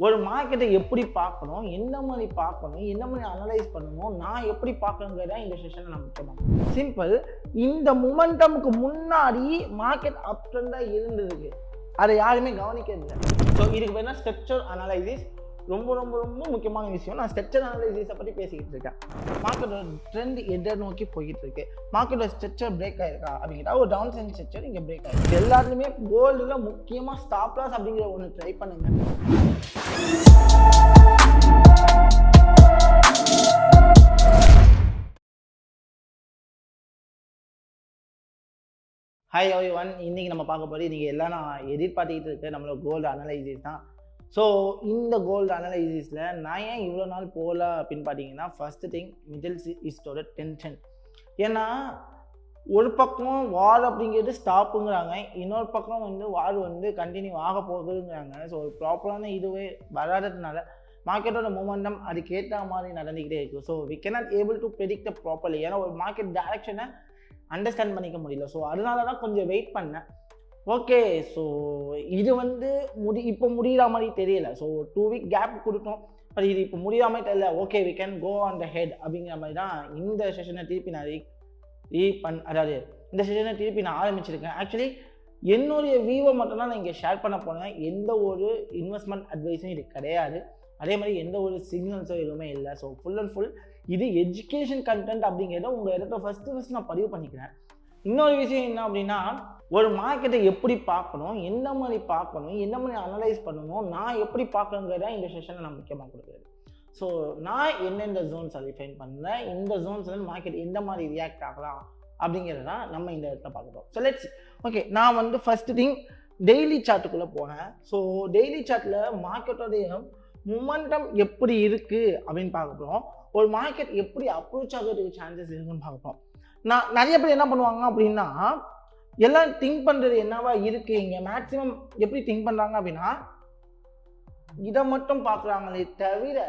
ஒரு மார்க்கெட்டை எப்படி பார்க்கணும், எந்த மாதிரி பார்க்கணும், எந்த மாதிரி அனலைஸ் பண்ணணும், நான் எப்படி பார்க்கணுங்கிறத இந்த செஷனில் நான் முக்கியமாக சிம்பிள். இந்த மொமெண்டமுக்கு முன்னாடி மார்க்கெட் அப் ட்ரெண்டாக இருந்ததுக்கு அதை யாருமே கவனிக்கிறது இல்லை. ஸோ இதுக்கு பேர் தான் ஸ்ட்ரக்சர் அனலைசிஸ். ரொம்ப ரொம்ப ரொம்ப முக்கியமான விஷயம். நான் ஸ்ட்ரக்சர் அனலைசிஸை பற்றி பேசிக்கிட்டு இருக்கேன். மார்க்கெட்டோட ட்ரெண்ட் எதை நோக்கி போய்கிட்டு இருக்கு, மார்க்கெட்டோட ஸ்ட்ரக்சர் பிரேக் ஆயிருக்கா அப்படிங்கிற ஒரு டவுன் சைன் ஸ்ட்ரக்சர் இங்கே பிரேக் ஆயிருக்கு. எல்லாத்துலேயுமே கோல்டில் முக்கியமாக ஸ்டாப் லாஸ் அப்படிங்கிற ஒன்று ட்ரை பண்ணுங்க. ஹாய் எவ்ரிவன், இன்னைக்கு நம்ம பார்க்க போகிறது நீங்கள் எல்லாம் நான் எதிர்பார்த்துக்கிட்டு இருக்க நம்மளோட கோல்டு அனலைசிஸ் தான். ஸோ இந்த கோல்டு அனலைசிஸில் நான் ஏன் இவ்வளோ நாள் போகல அப்படின்னு பார்த்தீங்கன்னா, ஃபஸ்ட்டு திங் மிடில் ஈஸ்டோட டென்ஷன். ஏன்னா ஒரு பக்கம் வார் அப்படிங்கிறது ஸ்டாப்புங்கிறாங்க, இன்னொரு பக்கம் வார் கண்டினியூ ஆக போகுதுங்கிறாங்க. ஸோ ஒரு ப்ராப்பரான இதுவே வராததுனால மார்க்கெட்டோட மூமெண்டம் அதுக்கேற்ற மாதிரி நடந்துக்கிட்டே இருக்குது. So we cannot able to predict properly. ஏன்னா ஒரு மார்க்கெட் டைரக்ஷனை அண்டர்ஸ்டாண்ட் பண்ணிக்க முடியல. ஸோ அதனால தான் கொஞ்சம் வெயிட் பண்ணேன். ஓகே, ஸோ இது இப்போ முடிகிற மாதிரி தெரியல. ஸோ 2 வீக் கேப் கொடுத்தோம், பட் இது இப்போ முடிகிற மாதிரி தெரியல. Okay, we can go on the head அப்படிங்கிற மாதிரி தான் இந்த செஷனை திருப்பி நான் இந்த செஷனை திருப்பி நான் ஆரம்பிச்சிருக்கேன். ஆக்சுவலி என்னுடைய வியூவை மட்டும்தான் நான் இங்கே ஷேர் பண்ண போனேன். எந்த ஒரு இன்வெஸ்ட்மெண்ட் அட்வைஸும் இது கிடையாது. அதே மாதிரி எந்த ஒரு சிக்னல்ஸும் எதுவுமே இல்லை. ஸோ ஃபுல் அண்ட் ஃபுல் இது எஜுகேஷன் கண்டென்ட் அப்படிங்கிறத உங்கள் இடத்த ஃபஸ்ட்டு நான் பதிவு பண்ணிக்கிறேன். இன்னொரு விஷயம் என்ன அப்படின்னா, ஒரு மார்க்கெட்டை எப்படி பார்க்கணும், எந்த மாதிரி பார்க்கணும், எந்த மாதிரி அனலைஸ் பண்ணணும், நான் எப்படி பார்க்கணுங்கிறத இந்த செஷனில் நான் முக்கியமாக கொடுக்குறது. ஸோ நான் எந்தெந்த ஜோன்ஸ் டிஃபைன் பண்ணேன், இந்த ஜோன்ஸ் மார்க்கெட் எந்த மாதிரி ரியாக்ட் ஆகலாம் அப்படிங்கிறத நம்ம இந்த இடத்துல பார்க்குறோம். ஸோ லெட்ஸ் ஓகே, நான் ஃபஸ்ட்டு திங் டெய்லி சார்ட்டுக்குள்ளே போனேன். ஸோ டெய்லி சார்ட்டில் மார்க்கெட்டோடைய மொமெண்டம் எப்படி இருக்குது அப்படின்னு பார்க்க போகிறோம். ஒரு மார்க்கெட் எப்படி அப்ரோச் ஆகிறதுக்கு சான்சஸ் இருக்குன்னு பார்ப்போம். நான் நிறைய பேர் என்ன பண்ணுவாங்க அப்படின்னா, எல்லாம் திங்க் பண்ணுறது என்னவா இருக்குது, இங்கே மேக்ஸிமம் எப்படி திங்க் பண்ணுறாங்க அப்படின்னா, இதை மட்டும் பார்க்குறாங்களே தவிர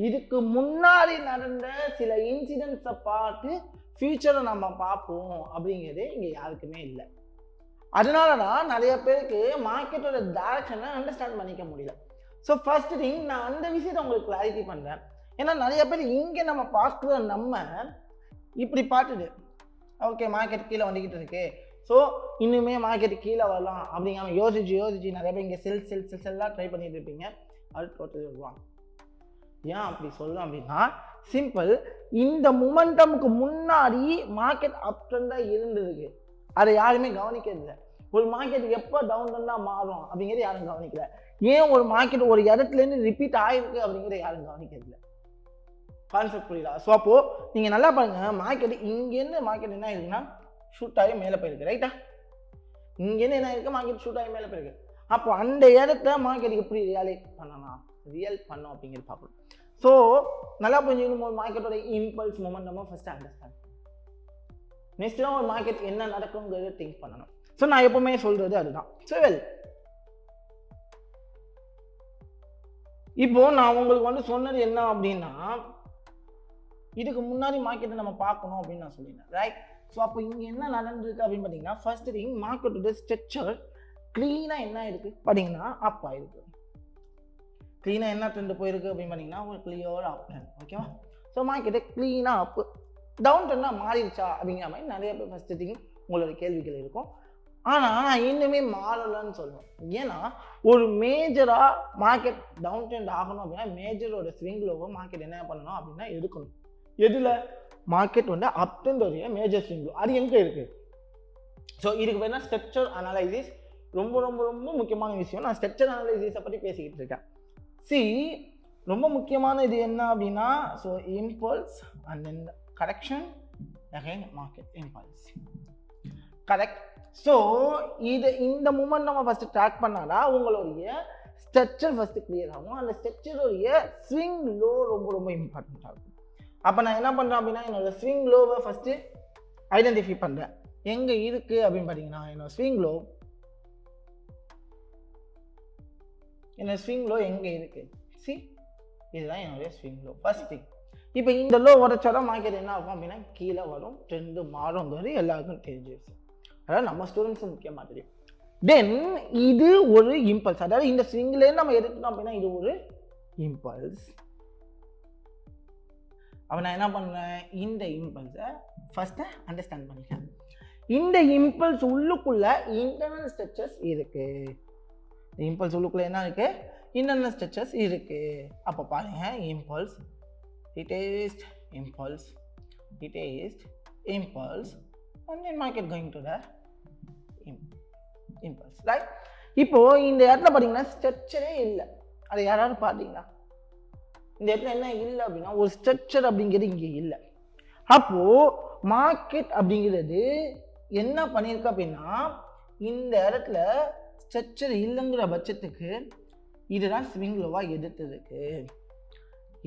இதுக்கு முன்னாடி நடந்த சில இன்சிடென்ட்ஸை பார்த்து ஃபியூச்சரை நம்ம பார்ப்போம் அப்படிங்கிறது இங்கே யாருக்குமே இல்லை. அதனால தான் நிறைய பேருக்கு மார்க்கெட்டோட டைரக்ஷனை அண்டர்ஸ்டாண்ட் பண்ணிக்க முடியல. ஸோ ஃபர்ஸ்ட் திங் நான் அந்த விஷயத்தை உங்களுக்கு கிளாரிட்டி பண்ணுறேன். ஏன்னா நிறைய பேர் இங்கே நம்ம பார்க்குற நம்ம இப்படி பார்த்துட்டு ஓகே மார்க்கெட் கீழே வந்துக்கிட்டு இருக்கு, ஸோ இன்னுமே மார்க்கெட் கீழே வரலாம் அப்படிங்கிற யோசிச்சு நிறைய பேர் இங்கே செல்லாம் ட்ரை பண்ணிட்டு இருப்பீங்க. அது டோட்டலி வருவாங்க. ஏன் அப்படி சொல்லும் அப்படின்னா, சிம்பிள். இந்த மொமெண்டமுக்கு முன்னாடி மார்க்கெட் அப் ட்ரெண்டாக இருந்ததுக்கு அதை யாருமே கவனிக்கிறது. ஒரு மார்க்கெட் எப்போ டவுன் ட்ரெண்டாக மாறும் அப்படிங்கிறது யாரும் கவனிக்கல. ஏன் ஒரு மார்க்கெட் ஒரு இடத்துலேருந்து ரிப்பீட் ஆகிருக்கு அப்படிங்கிறத யாரும் கவனிக்கிறது. கான்செப்ட் புரியுதா? ஸோ அப்போது நீங்கள் நல்லா பாருங்கள், மார்க்கெட் இங்கேருந்து மார்க்கெட் என்ன ஆயிருக்குன்னா ஷூட் ஆகி மேலே போயிருக்கு, ரைட்டா? இங்கேருந்து என்ன ஆயிருக்கு, மார்க்கெட் ஷூட் ஆகி மேலே போயிருக்கு. அப்போ அந்த இடத்த மார்க்கெட் எப்படி ரியல் பண்ணோம் அப்படிங்கிறது பார்க்கணும். ஸோ நல்லா புரிஞ்சுக்கணும். ஒரு மார்க்கெட்டோட இம்பல்ஸ் மொமெண்டமாக ஃபஸ்ட்டு அண்டர்ஸ்டாண்ட். நெக்ஸ்ட் தான் ஒரு மார்க்கெட் என்ன நடக்குங்கிறத திங்க் பண்ணணும். ஸோ நான் எப்பவுமே சொல்கிறது அதுதான். ஸோ இப்போ நான் உங்களுக்கு சொன்னது என்ன அப்படின்னா, இதுக்கு முன்னாடி மார்க்கெட்டை நம்ம பார்க்கணும் அப்படின்னு நான் சொல்லியிருந்தேன், ரைட்? ஸோ அப்போ இங்கே என்ன நடந்திருக்கு அப்படின்னு பார்த்தீங்கன்னா, ஃபர்ஸ்ட் திங் மார்க்கெட்டோட ஸ்ட்ரக்சர் க்ளீனாக என்ன இருக்குது பார்த்தீங்கன்னா அப் ஆயிருக்கு. க்ளீனாக என்ன ட்ரெண்ட் போயிருக்கு அப்படின்னு பார்த்தீங்கன்னா ஒரு கிளியர் அப் ட்ரெண்ட், ஓகேவா? ஸோ மார்க்கெட்டை க்ளீனாக அப் டவுன் ட்ரெண்டாக மாறிடுச்சா அப்படிங்கிற மாதிரி நிறைய பேர் ஃபர்ஸ்ட் திங் உங்களோட கேள்விகள் இருக்கும். ஆனால் நான் இன்னுமே மாறலன்னு சொல்லுவேன். ஏன்னா ஒரு மேஜராக மார்க்கெட் டவுன் ட்ரெண்ட் ஆகணும் அப்படின்னா மேஜரோட ஸ்விங் லோவை மார்க்கெட் என்ன பண்ணணும் அப்படின்னா எடுக்கணும். எதில்? மார்க்கெட் அப் ட்ரெண்ட் வரைய மேஜர் ஸ்விங் லோ அது எங்கே இருக்குது? ஸோ இதுக்கு பேர் தான் ஸ்ட்ரக்சர் அனலைசிஸ். ரொம்ப ரொம்ப ரொம்ப முக்கியமான விஷயம். நான் ஸ்ட்ரக்சர் அனலைசிஸை பற்றி பேசிக்கிட்டு இருக்கேன். ரொம்ப முக்கியமான இது என்ன அப்படின்னா, so impulse and then correction again market impulse, correct? So இந்த மூமெண்ட் நம்ம ஃபஸ்ட்டு ட்ராக் பண்ணாதான் உங்களுடைய ஸ்ட்ரக்சர் ஃபஸ்ட்டு கிளியர் ஆகும். அந்த ஸ்ட்ரக்சருடைய ஸ்விங் லோ ரொம்ப ரொம்ப இம்பார்ட்டண்ட்டாக இருக்கும். அப்போ நான் என்ன பண்ணுறேன் அப்படின்னா, என்னோடய ஸ்விங் லோவை ஃபஸ்ட்டு ஐடென்டிஃபை பண்ணுறேன். எங்கே இருக்குது அப்படின்னு பார்த்தீங்கன்னா, என்னோட ஸ்விங் லோ எங்கே இருக்குது? இதுதான் என்னுடைய ஸ்விங் லோ ஃபர்ஸ்ட் திங். இப்போ இந்த லோ உடச்சாதான் மார்க்கெட் என்ன ஆகும் அப்படின்னா கீழே வரும், ட்ரெண்டு மாறுங்கிறது எல்லாருக்கும் தெரிஞ்சிருச்சு. அதாவது நம்ம ஸ்டூடெண்ட்ஸும் முக்கியமாக தெரியும். தென் இது ஒரு இம்பல்ஸ், அதாவது இந்த ஸ்விங்லேருந்து நம்ம எடுத்துட்டோம் அப்படின்னா இது ஒரு இம்பல்ஸ். அப்போ நான் என்ன பண்ணுறேன், இந்த இம்பல்ஸை ஃபஸ்ட்டு அண்டர்ஸ்டாண்ட் பண்ணிக்கிறேன். இந்த இம்பல்ஸ் உள்ளுக்குள்ள இன்டர்னல் ஸ்ட்ரக்சர்ஸ் இருக்கு. இம்பல்ஸ் உள்ளுக்குள்ள என்ன இருக்கு, இன்டர்னல் ஸ்ட்ரக்சர்ஸ் இருக்கு. அப்போ பாருங்க, impulse, detached impulse, and then market going to the impulse, right? இப்போ இந்த இடத்துல பார்த்தீங்கன்னா ஸ்ட்ரக்சரே இல்லை. அதை யாராவது பார்த்தீங்கன்னா இந்த இடத்துல என்ன இல்லை அப்படின்னா ஒரு ஸ்ட்ரக்சர் அப்படிங்கிறது இங்கே இல்லை. அப்போ மார்க்கெட் அப்படிங்கிறது என்ன பண்ணியிருக்கு அப்படின்னா இந்த இடத்துல ஸ்ட்ரக்சர் இல்லைங்கிற பட்சத்துக்கு இதுதான் ஸ்விங் லோவாக எடுத்ததுக்கு.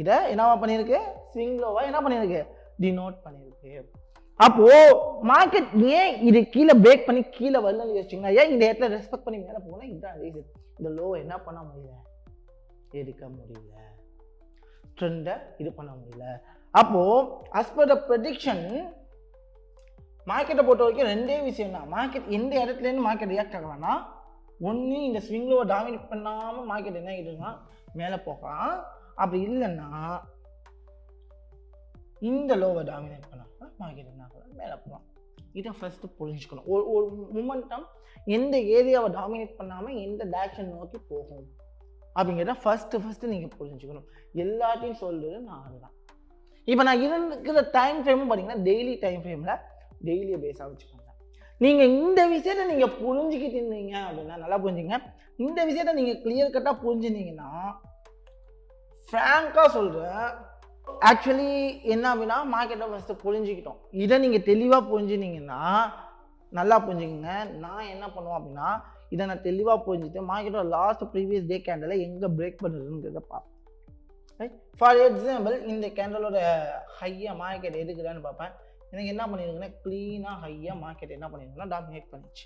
இதை என்னவா பண்ணியிருக்கு, ஸ்விங் லோவா என்ன பண்ணியிருக்கு, டினோட் பண்ணியிருக்கு. அப்போ மார்க்கெட் ஏன் இது கீழே பிரேக் பண்ணி கீழே வரலன்னு யோசிச்சிங்கன்னா, ஏன் இந்த இடத்துல ரெஸ்பெக்ட் பண்ணி மேலே போனால் இதுதான் ரீசன். இந்த லோவை என்ன பண்ண முடியல, எடுக்க முடியல, ட்ரெண்டை இது பண்ண முடியல. அப்போ as per the prediction மார்க்கெட்டை பொறுத்த வரைக்கும் ரெண்டே விஷயம் தான். மார்க்கெட் எந்த இடத்துலேருந்து மார்க்கெட் ரியாக்ட் ஆகலாம்னா, ஒன்று இந்த ஸ்விங் லோவை டாமினேட் பண்ணாமல் மார்க்கெட் என்ன ஆகிடுன்னா மேலே போகலாம். அப்படி இல்லைன்னா இந்த லோவை டாமினேட் பண்ணாமல் மார்க்கெட் என்ன ஆகலாம், மேலே போகலாம். இதை ஃபஸ்ட்டு புரிஞ்சுக்கணும். ஒரு மூமெண்டம் எந்த ஏரியாவை டாமினேட் பண்ணாமல் எந்த டைரக்ஷன் நோக்கி போகும் அப்படிங்கிறத ஃபஸ்ட்டு நீங்கள் புரிஞ்சுக்கணும். எல்லாத்தையும் சொல்கிறது நான் அதுதான். இப்போ நான் இருக்கிற டைம் ஃப்ரேமும் பார்த்தீங்கன்னா டெய்லி டைம் ஃப்ரேமில் டெய்லியை பேஸாக வச்சுக்கோங்க. நீங்கள் இந்த விஷயத்தை நீங்கள் புரிஞ்சுக்கிட்டு இருந்தீங்க அப்படின்னா, நல்லா புரிஞ்சுங்க, இந்த விஷயத்தை நீங்கள் கிளியர் கட்டாக புரிஞ்சுருந்தீங்கன்னா, ஃப்ராங்காக சொல்கிறேன், ஆக்சுவலி என்ன அப்படின்னா மார்க்கெட்டை ஃபஸ்ட்டு புரிஞ்சுக்கிட்டோம். இதை நீங்கள் தெளிவாக புரிஞ்சுனீங்கன்னா, நல்லா புரிஞ்சுக்கங்க, நான் என்ன பண்ணுவோம் அப்படின்னா இதை நான் தெளிவாக புரிஞ்சுட்டு மார்க்கெட்டோட லாஸ்ட் ப்ரீவியஸ் டே கேண்டலை எங்கே பிரேக் பண்ணுறதுங்கிறத பார்ப்பேன். ரைட், ஃபார் எக்ஸாம்பிள் இந்த கேண்டலோட ஹையாக மார்க்கெட் எதுக்குதான்னு பார்ப்பேன். எனக்கு என்ன பண்ணியிருக்குன்னா க்ளீனாக ஹையாக மார்க்கெட் என்ன பண்ணியிருக்குன்னா டாமினேட் பண்ணிச்சு.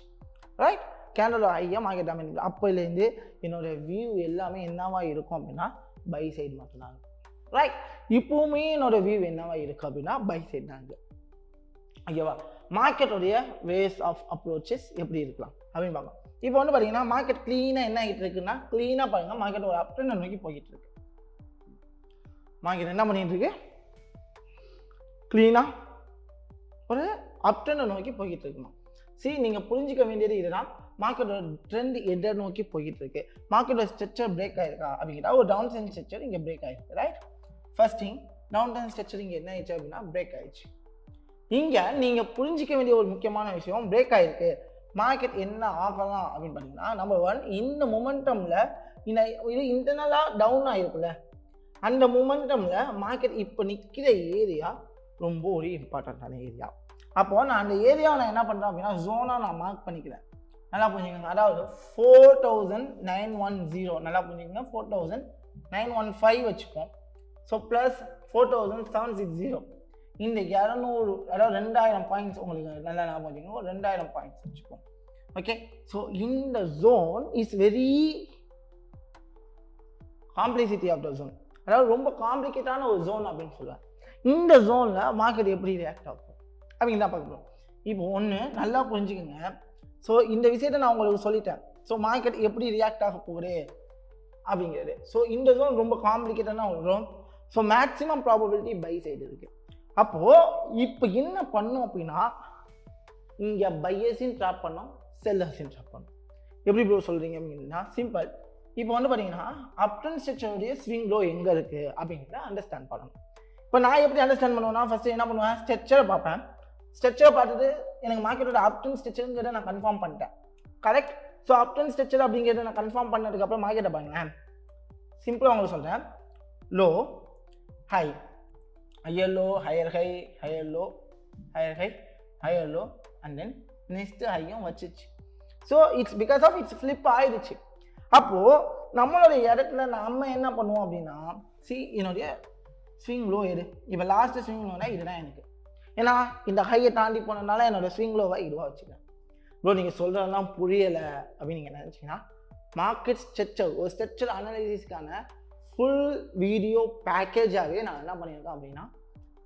ரைட், கேண்டலோட ஹையாக மார்க்கெட் டாமினேட். அப்போலேருந்து என்னோடய வியூ எல்லாமே என்னவா இருக்கும் அப்படின்னா பை சைடு மட்டும்தாங்க. ரைட், இப்போவுமே என்னோடய வியூ என்னவா இருக்குது அப்படின்னா பை சைடு தாங்க. ஓகேவா, மார்க்கெட்டோடைய வேஸ் ஆஃப் அப்ரோச்சஸ் எப்படி இருக்கலாம் அப்படின்னு பார்க்கலாம். இப்போ வந்து பார்த்தீங்கன்னா மார்க்கெட் க்ளீனாக என்ன ஆகிட்டு இருக்குன்னா, க்ளீனாக பாருங்கள், மார்க்கெட் ஒரு அப் ட்ரெண்ட் நோக்கி போய்கிட்டு இருக்கு. மார்க்கெட் என்ன பண்ணிட்டு இருக்கு, க்ளீனாக ஒரு அப் ட்ரெண்டை நோக்கி போய்கிட்டு இருக்குமா. சரி, நீங்கள் புரிஞ்சிக்க வேண்டியது இதுதான், மார்க்கெட்டோட ட்ரெண்ட் எதை நோக்கி போய்கிட்டு இருக்கு, மார்க்கெட்டோட ஸ்ட்ரக்சர் பிரேக் ஆயிருக்கா அப்படிங்கிற ஒரு டவுன் சைன் ஸ்ட்ரக்சர் இங்கே பிரேக் ஆயிருக்கு. Right, first thing, down sign structure இங்கே என்ன ஆயிடுச்சு அப்படின்னா பிரேக் ஆயிடுச்சு. இங்கே நீங்கள் புரிஞ்சிக்க வேண்டிய ஒரு முக்கியமான விஷயம், பிரேக் ஆயிருக்கு, மார்க்கெட் என்ன ஆகலாம் அப்படின்னு பார்த்தீங்கன்னா, நம்பர் ஒன், இந்த மொமெண்டமில் இது இன்டர்னலாக டவுன் ஆகிருக்குல்ல, அந்த மொமெண்டமில் மார்க்கெட் இப்போ நிற்கிற ஏரியா ரொம்ப ஒரு இம்பார்ட்டண்ட்டான ஏரியா. அப்போது நான் அந்த ஏரியாவை நான் என்ன பண்ணுறேன் அப்படின்னா ஜோனாக நான் மார்க் பண்ணிக்கிறேன். நல்லா புரிஞ்சுக்கோங்க, அதாவது 4910, நல்லா புரிஞ்சுக்கோங்க, 4915 வச்சுப்போம். ஸோ ப்ளஸ் 4760, இந்த 200, அதாவது 2000 பாயிண்ட்ஸ் உங்களுக்கு நல்லா ஞாபகம் வச்சுக்கோங்க, 2000 பாயிண்ட்ஸ் வச்சுப்போம். ஓகே, ஸோ இந்த zone is very complexity of the zone, அதாவது ரொம்ப காம்ப்ளிகேட்டான ஒரு ஜோன் அப்படின்னு சொல்லுவேன். இந்த ஜோனில் மார்க்கெட் எப்படி ரியாக்ட் ஆகும் அப்படிங்க தான் பார்க்கணும். இப்போ ஒன்று நல்லா புரிஞ்சுக்கோங்க. ஸோ இந்த விஷயத்தை நான் உங்களுக்கு சொல்லிட்டேன். ஸோ மார்க்கெட் எப்படி ரியாக்ட் ஆக போகுது அப்படிங்கிறது. ஸோ இந்த ஜோன் ரொம்ப காம்ப்ளிகேட்டான ஒரு zone. So maximum probability buy side இருக்குது. அப்போது இப்போ என்ன பண்ணும் அப்படின்னா, இங்கே பையர்ஸையும் ட்ராப் பண்ணோம், செல்லர்ஸையும் ட்ராப் பண்ணோம். எப்படி ப்ரோ சொல்கிறீங்க அப்படின்னா சிம்பிள். இப்போ வந்து பார்த்தீங்கன்னா அப் ட்ரெண்ட் ஸ்ட்ரக்சருடைய ஸ்விங் லோ எங்கே இருக்குது அப்படிங்கிறத அண்டர்ஸ்டாண்ட் பண்ணணும். இப்போ நான் எப்படி அண்டர்ஸ்டாண்ட் பண்ணுவேன்னா, ஃபஸ்ட்டு என்ன பண்ணுவேன், ஸ்ட்ரக்சரை பார்ப்பேன். ஸ்ட்ரக்சரை பார்த்துட்டு எனக்கு மார்க்கெட்டோட அப் ட்ரெண்ட் ஸ்ட்ரக்சருங்கிறத நான் கன்ஃபார்ம் பண்ணிட்டேன். Correct. So up trend structure அப்படிங்கிறத நான் கன்ஃபார்ம் பண்ணதுக்கப்புறம் மார்க்கெட்டை பாருங்களேன், சிம்பிளாக உங்களுக்கு சொல்கிறேன், low high, higher low, higher high, higher low, higher high, higher low, and then next ஹையும் வச்சிச்சு. So it's because of it's flip ஆயிடுச்சு. அப்போது நம்மளுடைய இடத்துல நம்ம என்ன பண்ணுவோம் அப்படின்னா, என்னுடைய ஸ்விங் லோ எது, இப்போ லாஸ்ட்டு ஸ்விங் லோனா இதுதான் எனக்கு, ஏன்னா இந்த ஹையை தாண்டி போனதுனால என்னோடய ஸ்விங் லோவை இதுவாக வச்சுக்கிறேன். ப்ரோ நீங்கள் சொல்கிறதெல்லாம் புரியலை அப்படின்னு நீங்கள் நினச்சிங்கன்னா, மார்க்கெட் ஸ்ட்ரக்சர், ஒரு ஸ்ட்ரக்சர் அனாலிசிஸ்க்கான ஃபுல் வீடியோ பேக்கேஜாகவே நான் என்ன பண்ணியிருக்கேன் அப்படின்னா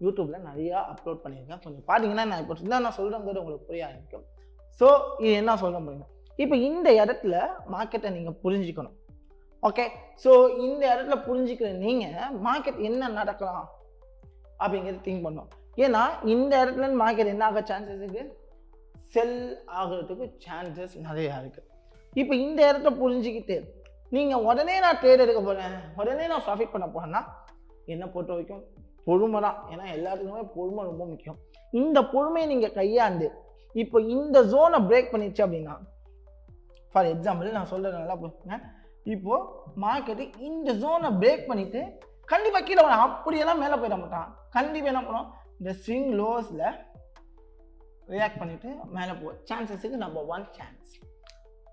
யூடியூப்பில் நிறையா அப்லோட் பண்ணியிருக்கேன். கொஞ்சம் பார்த்தீங்கன்னா நான் இப்போ நான் சொல்கிறேங்கிறது உங்களுக்கு புரிய ஆரம்பிக்கும். ஸோ இது என்ன சொல்ல முடியும், இப்போ இந்த இடத்துல மார்க்கெட்டை நீங்கள் புரிஞ்சுக்கணும். ஓகே, ஸோ இந்த இடத்துல புரிஞ்சுக்கிற நீங்கள் மார்க்கெட் என்ன நடக்கலாம் அப்படிங்கிறது திங்க் பண்ணணும். ஏன்னா இந்த இடத்துல மார்க்கெட் என்ன ஆக சான்சஸ் இருக்குது, செல் ஆகிறதுக்கு சான்சஸ் நிறையா இருக்குது. இப்போ இந்த இடத்த புரிஞ்சுக்கிட்டு நீங்கள் உடனே நான் ட்ரேட் எடுக்க போகிறேன், உடனே நான் ப்ராஃபிட் பண்ண போகிறேன்னா என்னை பொறுத்த வரைக்கும் பொறுமை தான். ஏன்னா எல்லாத்துக்குமே பொறுமை ரொம்ப முக்கியம். இந்த பொறுமையை நீங்கள் கையாண்டு இப்போ இந்த ஜோனை பிரேக் பண்ணிடுச்சு அப்படின்னா, ஃபார் எக்ஸாம்பிள் நான் சொல்கிறது நல்லா புரிஞ்சுங்க, இப்போது மார்க்கெட்டு இந்த ஜோனை பிரேக் பண்ணிவிட்டு கண்டிப்பாக கீழே வரும், அப்படியெல்லாம் மேலே போயிட மாட்டான். கண்டிப்பாக என்ன பண்ணும், இந்த ஸ்விங் லோஸில் ரியாக்ட் பண்ணிவிட்டு மேலே போகும். சான்சஸுக்கு நம்பர் 1 சான்ஸ்.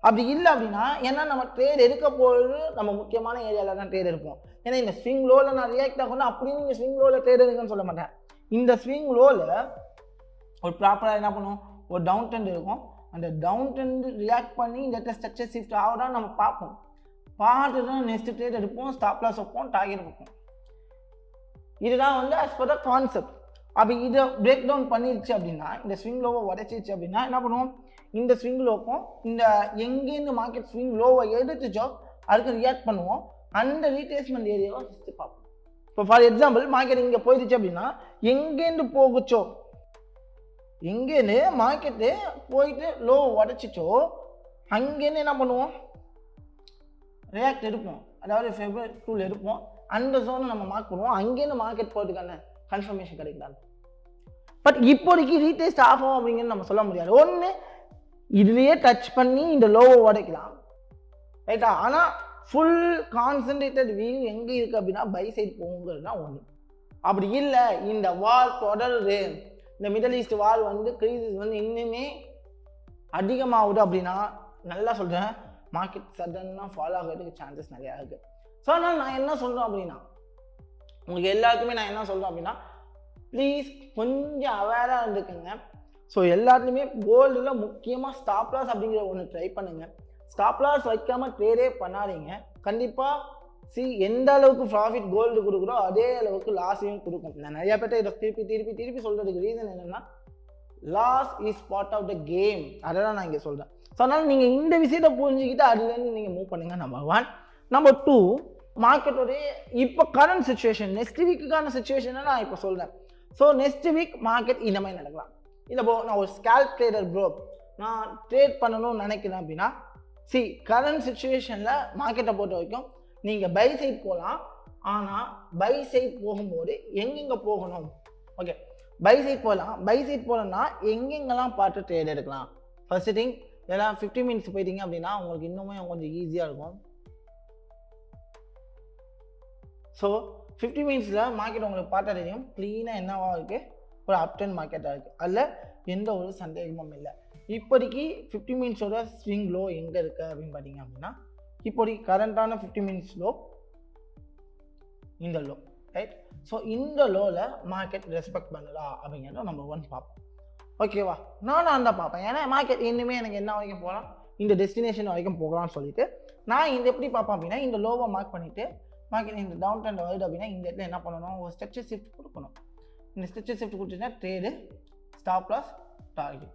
அப்படி இல்லை அப்படின்னா, ஏன்னா நம்ம ட்ரேட் எடுக்க போகிறது நம்ம முக்கியமான ஏரியாவில் தான் ட்ரேட் எடுப்போம். ஏன்னா இந்த ஸ்விங் லோவில் நான் ரியாக்ட் ஆகணும் அப்படின்னு நீங்கள் ஸ்விங் லோவில் ட்ரேட் எடுங்கன்னு சொல்ல மாட்டேன். இந்த ஸ்விங் லோவில் ஒரு ப்ராப்பராக என்ன பண்ணுவோம், ஒரு டவுன் ட்ரெண்ட் இருக்கும். அந்த டவுன் ட்ரெண்ட் ரியாக்ட் பண்ணி இந்த ஸ்ட்ரக்சர் ஷிஃப்ட் ஆகுதான்னு நம்ம பார்ப்போம். பார்த்து தான் நெக்ஸ்ட் ட்ரேட் எடுப்போம், ஸ்டாப் லாஸ் வைப்போம், டார்கெட் வைப்போம். இதுதான் வந்து as per the கான்செப்ட். அப்படி இதை பிரேக் டவுன் பண்ணிடுச்சு அப்படின்னா, இந்த ஸ்விங் லோவை உடைச்சிச்சு அப்படின்னா என்ன பண்ணுவோம், இந்த ஸ்விங் லோக்கும் இந்த எங்கேருந்து மார்க்கெட் ஸ்விங் லோவை எடுத்துச்சோ அதுக்கு ரியாக்ட் பண்ணுவோம். அந்த ரீட்ரேஸ்மெண்ட் ஏரியாவை ஃபஸ்ட்டு பார்ப்போம். இப்போ ஃபார் எக்ஸாம்பிள் மார்க்கெட் இங்கே போயிடுச்சு அப்படின்னா, எங்கேருந்து போகுச்சோ, எங்கேருந்து மார்க்கெட்டு போயிட்டு லோ உடைச்சிச்சோ அங்கேருந்து என்ன பண்ணுவோம், ரியாக்ட் எடுப்போம். அதாவது ஃபெப்ரவரி 2 எடுப்போம். அந்த ஜோனை நம்ம மார்க் பண்ணுவோம். அங்கேருந்து மார்க்கெட் போகிறதுக்கான கன்ஃபர்மேஷன் கிடைக்கிறாங்க. பட் இப்போதைக்கு ரீடெஸ்ட் ஆகும் அப்படிங்கிறது நம்ம சொல்ல முடியாது. ஒன்று இதுலேயே டச் பண்ணி இந்த லோவை உடைக்கலாம், ரைட்டா? ஆனால் ஃபுல் கான்சன்ட்ரேட்டட் வியூ எங்கே இருக்குது அப்படின்னா பை சைட் போகுங்கிறது தான் ஒன்று. அப்படி இல்லை, இந்த வார் தொடருது, இந்த மிடில் ஈஸ்ட் வார் வந்து கிரைசிஸ் வந்து இன்னுமே அதிகமாகுது அப்படின்னா, நல்லா சொல்கிறேன், மார்க்கெட் சடனாக ஃபாலோ ஆகிறதுக்கு சான்சஸ் நிறையா இருக்குது. ஸோ அதனால் நான் என்ன சொல்கிறேன் அப்படின்னா, உங்களுக்கு எல்லாருக்குமே நான் என்ன சொல்கிறேன் அப்படின்னா, ப்ளீஸ் கொஞ்சம் அவேராக இருந்துக்குங்க. ஸோ எல்லாத்துலேயுமே கோல்டில் முக்கியமாக ஸ்டாப் லாஸ் அப்படிங்கிற ஒன்று ட்ரை பண்ணுங்கள். ஸ்டாப் லாஸ் வைக்காமல் ட்ரேடே பண்ணாதீங்க. கண்டிப்பாக எந்த அளவுக்கு ப்ராஃபிட் கோல்டு கொடுக்குறோ அதே அளவுக்கு லாஸையும் கொடுக்கும். நான் நிறையா பேர்ட்ட இதை திருப்பி சொல்கிறதுக்கு ரீசன் என்னென்னா, loss is part of the game. அதை தான் நான் இங்கே சொல்கிறேன். ஸோ அதனால் நீங்கள் இந்த விஷயத்தை புரிஞ்சுக்கிட்டு அதுலேருந்து நீங்கள் மூவ் பண்ணுங்கள். நம்பர் 1. நம்பர் 2, மார்க்கெட்டோடைய இப்போ கரண்ட் சுச்சுவேஷன், நெக்ஸ்ட் வீக்குக்கான சுச்சுவேஷனை நான் இப்போ சொல்கிறேன். ஸோ நெக்ஸ்ட் வீக் மார்க்கெட் இந்த மாதிரி நடக்கலாம். இல்லை போ, நான் ஒரு ஸ்கேல்ப் ட்ரேடர் ப்ரோ, நான் ட்ரேட் பண்ணணும்னு நினைக்கிறேன் அப்படின்னா, கரண்ட் சுச்சுவேஷனில் மார்க்கெட்டை பொறுத்த வரைக்கும் நீங்கள் பை சைட் போகலாம். ஆனால் பை சைட் போகும்போது எங்கெங்கே போகணும், ஓகே, பை சைட் போகலாம். பை சைட் போகலன்னா எங்கெங்கெல்லாம் பார்த்து ட்ரேட் எடுக்கலாம். ஃபர்ஸ்ட் திங், எல்லாம் 50 மினிட்ஸ் போயிட்டீங்க அப்படின்னா உங்களுக்கு இன்னுமே கொஞ்சம் ஈஸியாக இருக்கும். ஸோ 50 மினிட்ஸில் மார்க்கெட் உங்களுக்கு பார்த்தா தெரியும் க்ளீனாக என்னவாக இருக்குது, ஒரு அப் ட்ரெண்ட் மார்க்கெட்டாக இருக்குது. அதில் எந்த ஒரு சந்தேகமும் இல்லை. இப்போதைக்கு 50 மினிட்ஸோட ஸ்விங் லோ எங்கே இருக்குது அப்படின்னு பார்த்தீங்க அப்படின்னா, இப்போதைக்கு கரண்ட்டான 50 மினிட்ஸ் லோ இந்த லோ, ரைட்? ஸோ இந்த லோவில் மார்க்கெட் ரெஸ்பெக்ட் பண்ணுதா அப்படிங்கிறத நம்பர் 1 பார்ப்போம். ஓகேவா? நான் தான் பார்ப்பேன். ஏன்னா மார்க்கெட் இன்னுமே எனக்கு என்ன வரைக்கும் போகலாம், இந்த டெஸ்டினேஷன் வரைக்கும் போகலாம்னு சொல்லிட்டு நான் இந்த எப்படி பார்ப்பேன் அப்படின்னா, இந்த லோவை மார்க் பண்ணிவிட்டு மார்க்கெட் இந்த டவுன் ட்ரெண்ட் வருது அப்படின்னா இந்த இடத்துல என்ன பண்ணணும், ஒரு ஸ்ட்ரக்சர் ஷிஃப்ட் கொடுக்கணும். இந்த ஸ்ட்ரக்சர் ஷிஃப்ட் கொடுத்துட்டா ட்ரேடு, ஸ்டாப் லாஸ், டார்கெட்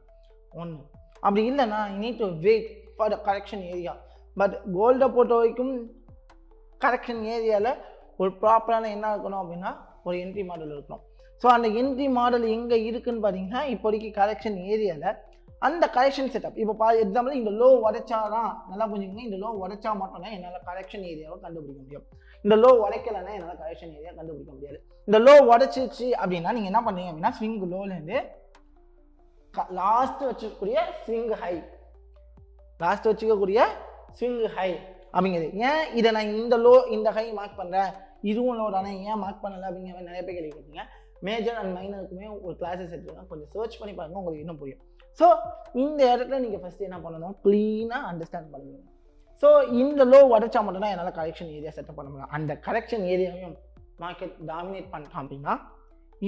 1. அப்படி இல்லைன்னா you need to wait for the correction area. But கோல்டை பொறுத்த வரைக்கும் கரெக்ஷன் ஏரியாவில் ஒரு ப்ராப்பரான என்ன இருக்கணும் அப்படின்னா, ஒரு என்ட்ரி மாடல் இருக்கணும். ஸோ அந்த என்ட்ரி மாடல் எங்கே இருக்குதுன்னு பார்த்தீங்கன்னா, இப்போதைக்கு கரெக்ஷன் ஏரியாவில் அந்த கரெக்ஷன் செட்டப். இப்போ எக்ஸாம்பிள் இந்த லோ உடைச்சாதான், நல்லா புரிஞ்சுக்கோங்க, இந்த லோ உடைச்சா மட்டும்தான் என்னால் கரெக்ஷன் ஏரியாவை கண்டுபிடிக்க முடியும். இந்த லோ உடைக்கலைன்னா என்னால் கரெக்ஷன் ஏரியா கண்டுபிடிக்க முடியாது. இந்த லோ உடைச்சிச்சு அப்படின்னா நீங்கள் என்ன பண்ணீங்க அப்படின்னா, ஸ்விங் லோலேருந்து லாஸ்ட் வச்சுக்கக்கூடிய ஸ்விங் ஹை, லாஸ்ட் வச்சுக்கக்கூடிய ஸ்விங் ஹை அப்படிங்கிறது. ஏன் இதை நான் இந்த லோ இந்த ஹை மார்க் பண்ணுறேன், இதுவும் லோ தானே, ஏன் மார்க் பண்ணலை அப்படிங்கிற மாதிரி நிறைய பேர் கேள்வி கேட்டீங்க. மேஜர் அண்ட் மைனருக்குமே ஒரு கிளாஸஸ் எடுத்துக்கலாம், கொஞ்சம் சர்ச் பண்ணி பாருங்கள், உங்களுக்கு இன்னும் புரியும். ஸோ இந்த இடத்துல நீங்கள் ஃபஸ்ட்டு என்ன பண்ணணும், க்ளீனாக அண்டர்ஸ்டாண்ட் பண்ணுவீங்க. ஸோ இந்த லோ உடைச்சா மட்டும்தான் என்னால் கரெக்ஷன் ஏரியா செட்டப் பண்ண முடியும். அந்த கரெக்ஷன் ஏரியாவையும் மார்க்கெட் டாமினேட் பண்ணிட்டோம் அப்படின்னா,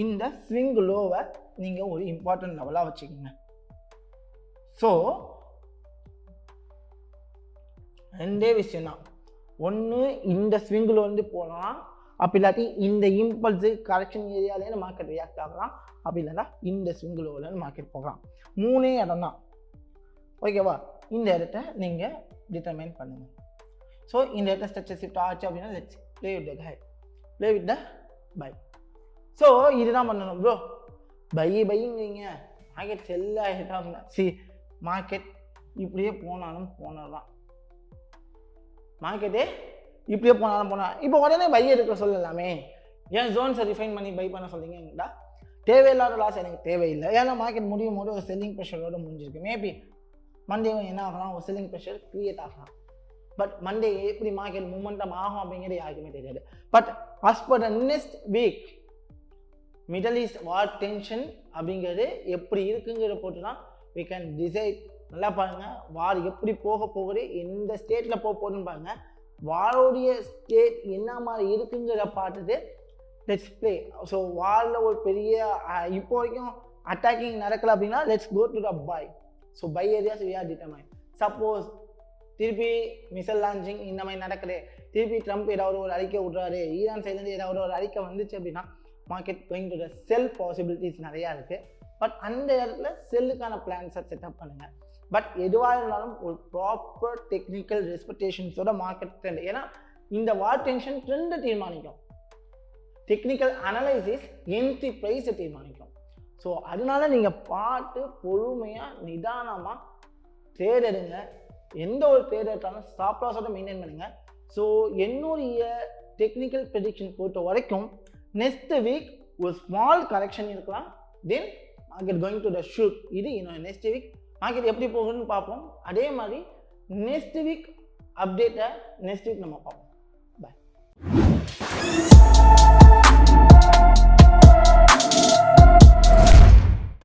இந்த ஸ்விங் லோவை நீங்கள் ஒரு இம்பார்ட்டன்ட் லெவலாக வச்சுக்கோங்க. ஸோ ரெண்டே விஷயம் தான், ஒன்று இந்த ஸ்விங் லோ வந்து போகலாம், அப்படி இல்லாட்டி இந்த இம்பல்ஸு கரெக்ஷன் ஏரியாலேருந்து மார்க்கெட் ரியாக்ட் ஆகலாம், அப்படி இல்லைன்னா இந்த ஸ்விங் லோவிலேருந்து மார்க்கெட் போகலாம். 3 இடம் தான், ஓகேவா? இந்த இடத்த நீங்கள் டிட்டர்மைன் பண்ணுங்கள். ஸோ இந்த இடத்த ஸ்ட்ரக்சர் ஷிஃப்ட் ஆச்சு அப்படின்னா let's play with the guy, play with the buy. So இதுதான் பண்ணணும் ப்ரோ. பைங்கிறீங்க, மார்க்கெட் செல் ஆகிட்டாங்க. மார்க்கெட் இப்படியே போனாலும் போனதான், மார்க்கெட்டே இப்படியே போனாலும் இப்போ உடனே பை எடுக்க சொல்லலாமே. ஏன் ஜோன்ஸை ரிஃபைன் பண்ணி பை பண்ண சொல்றீங்கடா? தேவையில்லாத லாஸ் எனக்கு தேவையில்லை. ஏன்னா மார்க்கெட் முடியும் போது ஒரு செல்லிங் ப்ரெஷரோடு முடிஞ்சிருக்கு. மேபி மண்டே என்ன ஆகலாம், ஒரு செல்லிங் ப்ரெஷர் கிரியேட் ஆகலாம். பட் மண்டே எப்படி மார்க்கெட் மூமெண்டம் ஆகும் அப்படிங்கிறது யாருக்குமே தெரியாது. But as per the next week Middle East war tension அப்படிங்கிறது எப்படி இருக்குங்கிற போட்டு தான் we can decide. நல்லா பாருங்கள், வார் எப்படி போக போகுது, எந்த ஸ்டேட்டில் போக போகுதுன்னு பாருங்கள். வாரோடைய ஸ்டேட் என்ன மாதிரி இருக்குங்கிற பார்த்துட்டு லெட்ஸ் ப்ளே. ஸோ வாரில் ஒரு பெரிய இப்போ வரைக்கும் அட்டாக்கிங் நடக்கலை அப்படின்னா let's go to the buy. So buy areas we are determined. Suppose திருப்பி மிசைல் லான்ச்சிங் இந்த மாதிரி நடக்குது, திருப்பி ட்ரம்ப் ஏதாவது ஒரு அறிக்கை விட்றாரு, ஈரான் சைட்லேருந்து ஏதாவது ஒரு அறிக்கை வந்துச்சு அப்படின்னா market going to the sell possibilities நிறையா இருக்குது. பட் அந்த இடத்துல செல்லுக்கான பிளான்ஸை செட்டப் பண்ணுங்கள். பட் எதுவாக இருந்தாலும் ஒரு ப்ராப்பர் டெக்னிக்கல் ரெஸ்பெக்டேஷன்ஸோட மார்க்கெட் ட்ரெண்ட். ஏன்னா இந்த வார் டென்ஷன் ட்ரெண்டை தீர்மானிக்கும், டெக்னிக்கல் அனலைசிஸ் என்ட்ரி ப்ரைஸை தீர்மானிக்கும். ஸோ அதனால நீங்கள் பார்த்து பொறுமையாக நிதானமாக ட்ரேட் எடுங்க. எந்த ஒரு ட்ரேட் எடுத்தாலும் ஸ்டாப் லாஸோட மெயின்டைன் பண்ணுங்கள். ஸோ என்னுடைய டெக்னிக்கல் ப்ரெடிக்ஷன் பொறுத்த வரைக்கும் நெக்ஸ்ட் வீக் ஒரு ஸ்மால் கரெக்ஷன் இருக்கலாம், தென் market going to the shoot. இது இன்னும் நெக்ஸ்ட் வீக் மார்க்கெட் எப்படி போகுதுன்னு பார்ப்போம். அதே மாதிரி நெக்ஸ்ட் வீக் அப்டேட்டை நெக்ஸ்ட் வீக் நம்ம பார்ப்போம். பாய்.